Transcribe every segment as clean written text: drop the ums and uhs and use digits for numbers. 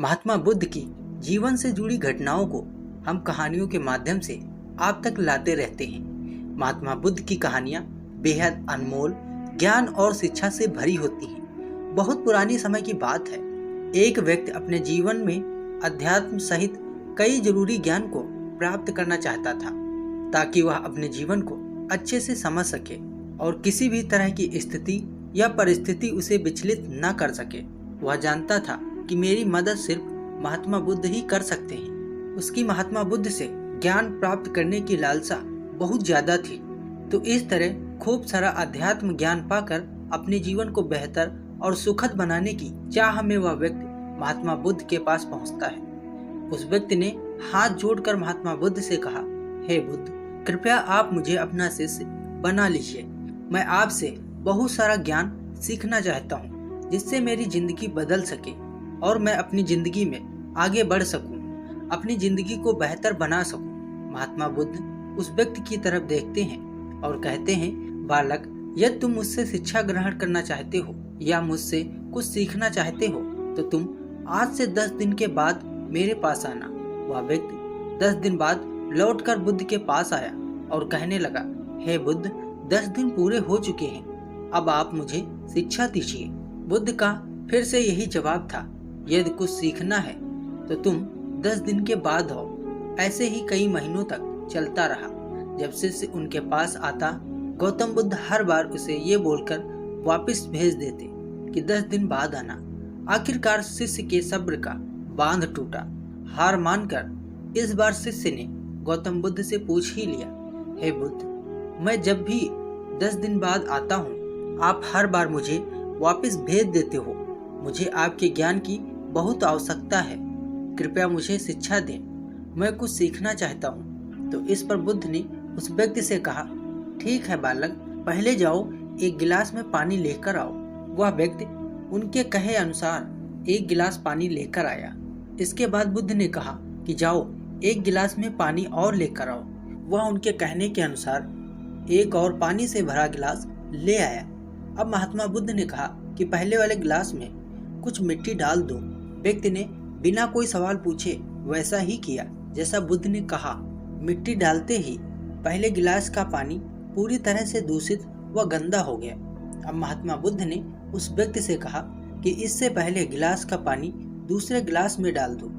महात्मा बुद्ध की जीवन से जुड़ी घटनाओं को हम कहानियों के माध्यम से आप तक लाते रहते हैं। महात्मा बुद्ध की कहानियाँ बेहद अनमोल ज्ञान और शिक्षा से भरी होती हैं। बहुत पुरानी समय की बात है। एक व्यक्ति अपने जीवन में अध्यात्म सहित कई जरूरी ज्ञान को प्राप्त करना चाहता था ताकि वह अपने जीवन को अच्छे से समझ सके और किसी भी तरह की स्थिति या परिस्थिति उसे विचलित न कर सके। वह जानता था कि मेरी मदद सिर्फ महात्मा बुद्ध ही कर सकते हैं। उसकी महात्मा बुद्ध से ज्ञान प्राप्त करने की लालसा बहुत ज्यादा थी। तो इस तरह खूब सारा अध्यात्म ज्ञान पाकर अपने जीवन को बेहतर और सुखद बनाने की चाह में वह व्यक्ति महात्मा बुद्ध के पास पहुंचता है। उस व्यक्ति ने हाथ जोड़कर महात्मा बुद्ध से कहा, हे बुद्ध, कृपया आप मुझे अपना शिष्य बना लीजिए। मैं आपसे बहुत सारा ज्ञान सीखना चाहता हूँ जिससे मेरी जिंदगी बदल सके और मैं अपनी जिंदगी में आगे बढ़ सकूं, अपनी जिंदगी को बेहतर बना सकूं। महात्मा बुद्ध उस व्यक्ति की तरफ देखते हैं और कहते हैं, बालक, यदि तुम मुझसे शिक्षा ग्रहण करना चाहते हो या मुझसे कुछ सीखना चाहते हो तो तुम आज से 10 दिन के बाद मेरे पास आना। वह व्यक्ति 10 दिन बाद लौटकर बुद्ध के पास आया और कहने लगा, हे बुद्ध, 10 दिन पूरे हो चुके हैं, अब आप मुझे शिक्षा दीजिए। बुद्ध का फिर से यही जवाब था, यदि कुछ सीखना है तो तुम 10 दिन के बाद आओ। ऐसे ही कई महीनों तक चलता रहा। जब शिष्य उनके पास आता, गौतम बुद्ध हर बार उसे ये बोलकर वापस भेज देते कि 10 दिन बाद आना। आखिरकार शिष्य के सब्र का बांध टूटा। हार मानकर इस बार शिष्य ने गौतम बुद्ध से पूछ ही लिया, हे बुद्ध, मैं जब भी 10 दिन बाद आता हूँ आप हर बार मुझे वापस भेज देते हो। मुझे आपके ज्ञान की बहुत आवश्यकता है, कृपया मुझे शिक्षा दें, मैं कुछ सीखना चाहता हूँ। तो इस पर बुद्ध ने उस व्यक्ति से कहा, ठीक है बालक, पहले जाओ एक गिलास में पानी लेकर आओ। वह व्यक्ति उनके कहे अनुसार एक गिलास पानी लेकर आया। इसके बाद बुद्ध ने कहा कि जाओ एक गिलास में पानी और लेकर आओ। वह उनके कहने के अनुसार एक और पानी से भरा गिलास ले आया। अब महात्मा बुद्ध ने कहा कि पहले वाले गिलास में कुछ मिट्टी डाल दो। व्यक्ति ने बिना कोई सवाल पूछे वैसा ही किया जैसा बुद्ध ने कहा। मिट्टी डालते ही पहले गिलास का पानी पूरी तरह से दूषित व गंदा हो गया। अब महात्मा बुद्ध ने उस व्यक्ति से कहा कि इससे पहले गिलास का पानी दूसरे गिलास में डाल दो।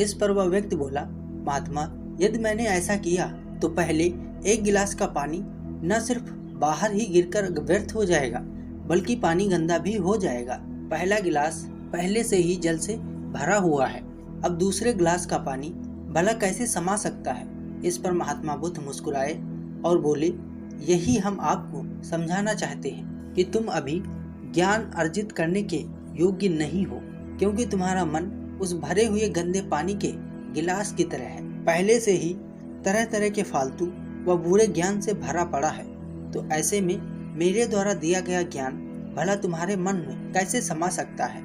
इस पर वह व्यक्ति बोला, महात्मा, यदि मैंने ऐसा किया तो पहले एक गिलास का पानी न सिर्फ बाहर ही गिरकर व्यर्थ हो जाएगा बल्कि पानी गंदा भी हो जाएगा। पहला गिलास पहले से ही जल से भरा हुआ है, अब दूसरे गिलास का पानी भला कैसे समा सकता है। इस पर महात्मा बुद्ध मुस्कुराए और बोले, यही हम आपको समझाना चाहते हैं कि तुम अभी ज्ञान अर्जित करने के योग्य नहीं हो, क्योंकि तुम्हारा मन उस भरे हुए गंदे पानी के गिलास की तरह है, पहले से ही तरह तरह के फालतू व बुरे ज्ञान से भरा पड़ा है। तो ऐसे में मेरे द्वारा दिया गया ज्ञान भला तुम्हारे मन में कैसे समा सकता है।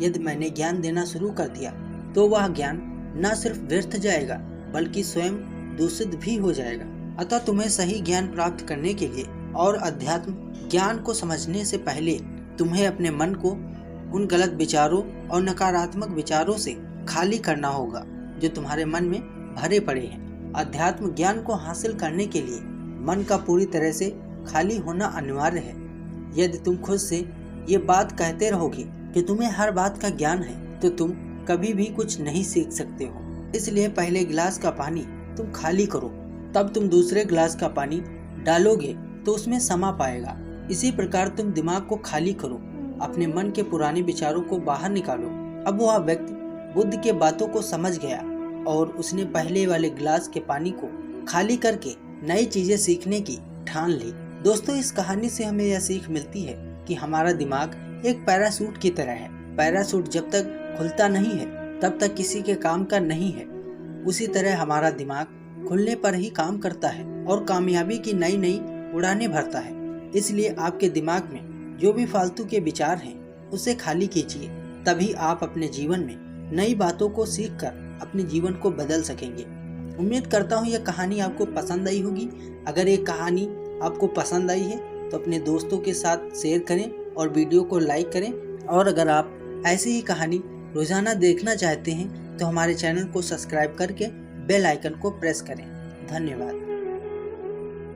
यदि मैंने ज्ञान देना शुरू कर दिया तो वह ज्ञान न सिर्फ व्यर्थ जाएगा बल्कि स्वयं दूषित भी हो जाएगा। अतः तुम्हें सही ज्ञान प्राप्त करने के लिए और अध्यात्म ज्ञान को समझने से पहले तुम्हें अपने मन को उन गलत विचारों और नकारात्मक विचारों से खाली करना होगा जो तुम्हारे मन में भरे पड़े हैं। अध्यात्म ज्ञान को हासिल करने के लिए मन का पूरी तरह से खाली होना अनिवार्य है। यदि तुम खुद से ये बात कहते रहोगे कि तुम्हें हर बात का ज्ञान है तो तुम कभी भी कुछ नहीं सीख सकते हो। इसलिए पहले गिलास का पानी तुम खाली करो, तब तुम दूसरे गिलास का पानी डालोगे तो उसमें समा पाएगा। इसी प्रकार तुम दिमाग को खाली करो, अपने मन के पुराने विचारों को बाहर निकालो। अब वह व्यक्ति बुद्ध के बातों को समझ गया और उसने पहले वाले गिलास के पानी को खाली करके नई चीजें सीखने की ठान ली। दोस्तों, इस कहानी से हमें यह सीख मिलती है कि हमारा दिमाग एक पैराशूट की तरह है। पैराशूट जब तक खुलता नहीं है तब तक किसी के काम का नहीं है। उसी तरह हमारा दिमाग खुलने पर ही काम करता है और कामयाबी की नई नई उड़ानें भरता है। इसलिए आपके दिमाग में जो भी फालतू के विचार हैं उसे खाली कीजिए, तभी आप अपने जीवन में नई बातों को सीखकर अपने जीवन को बदल सकेंगे। उम्मीद करता हूँ यह कहानी आपको पसंद आई होगी। अगर ये कहानी आपको पसंद आई है तो अपने दोस्तों के साथ शेयर करें और वीडियो को लाइक करें। और अगर आप ऐसी ही कहानी रोजाना देखना चाहते हैं तो हमारे चैनल को सब्सक्राइब करके बेल आइकन को प्रेस करें। धन्यवाद।